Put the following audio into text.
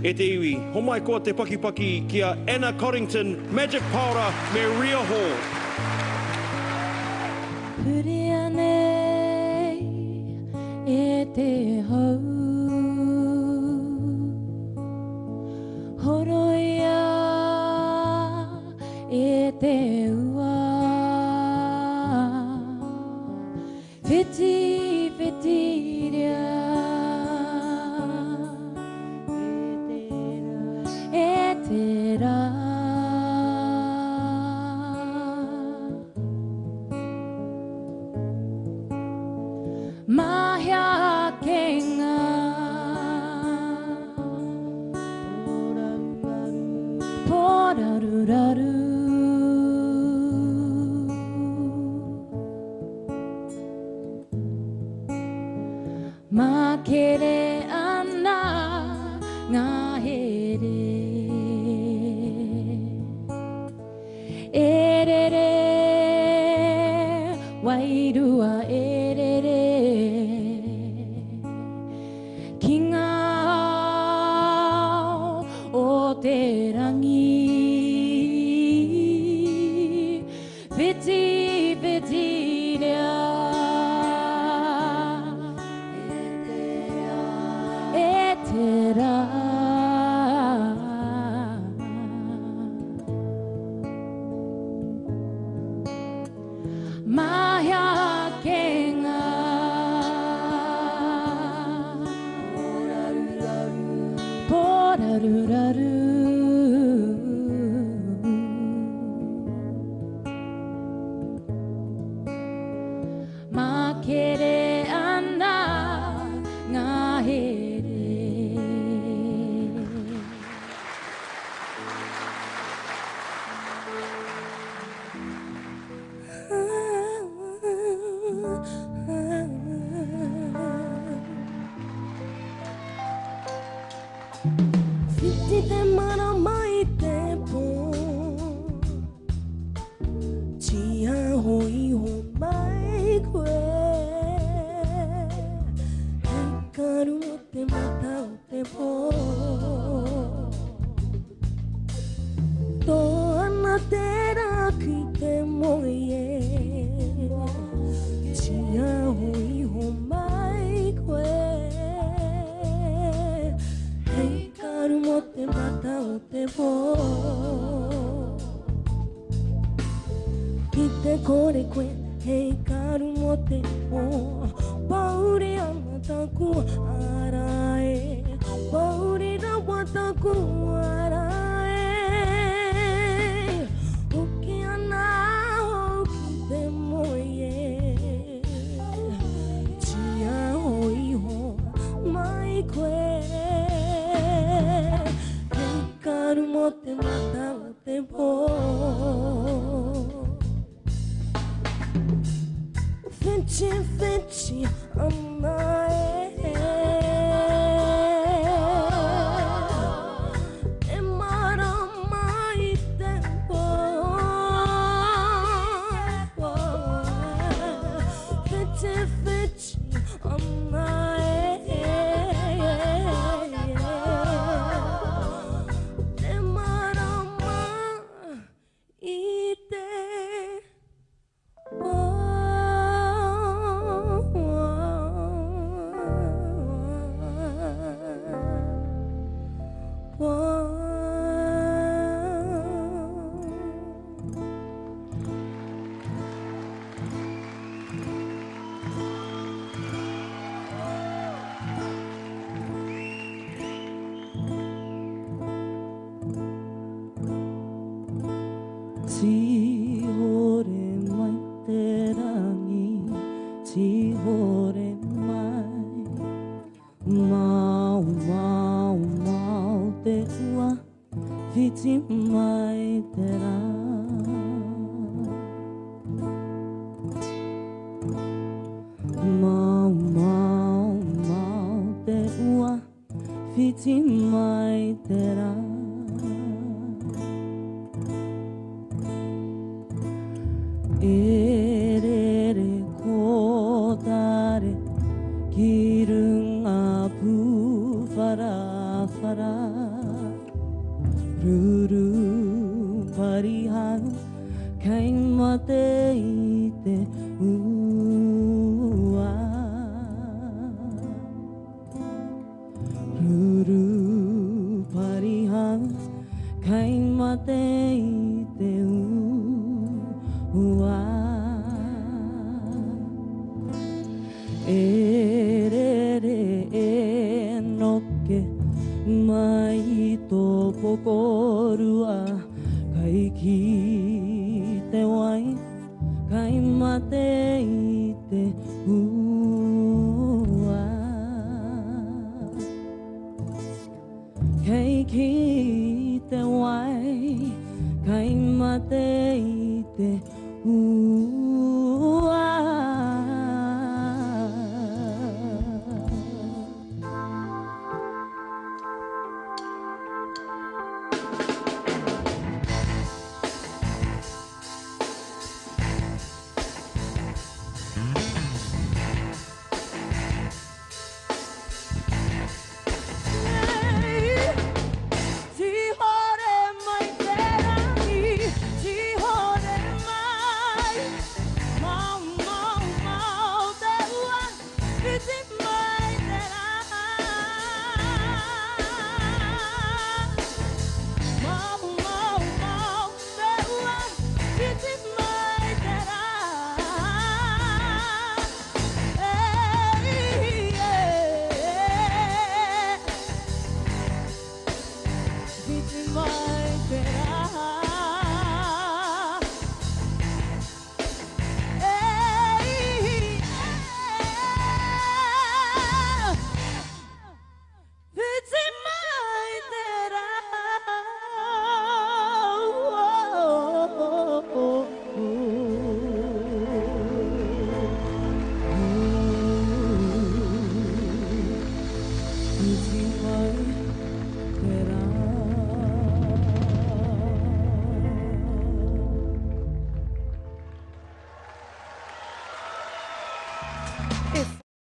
E te iwi, homai koa te pakipaki kia Anna Coddington, Majic Paora me Ria Hall. Puria nei e te hau Horoia e te ua Whiti, whiti ria E te rā Mahia kenga Poraruraru Makere ana ngā here Erere wairua erere Ki ngā ao o te rangi Whiti, whiti rea E te rā Mahia kenga Poraruraru Makere ana ngā here Whiti te mana mai te pō Tia hoi ho mai koe Hei karu o te mata o te pō Tō ana te rā ki te moe Tia hoi ho mai koe Karu mo te mata o te pō Ki te kore koe, hei karu mo te pō Pauri ana taku arae Pauri rawa taku arae Uki ana hou ki te moe Tia hoi ho mai koe Karu mo te mata o te pō Whiti, whiti ana E mara mai te pō Whiti, whiti ana Tihore mai te rangi, tihore mai Mau, mau, mau te ua, whiti mai te rā Mau, mau, mau te ua, whiti mai te rā Erere kōtare ki runga pūwhara whara Ruru parihau Kai mate I te ua Ruru parihau Kai mate I te ua E re e noke mai tō pokorua Kai ki te wai Kai mate I te ua Kai ki te wai Kai mate I te ua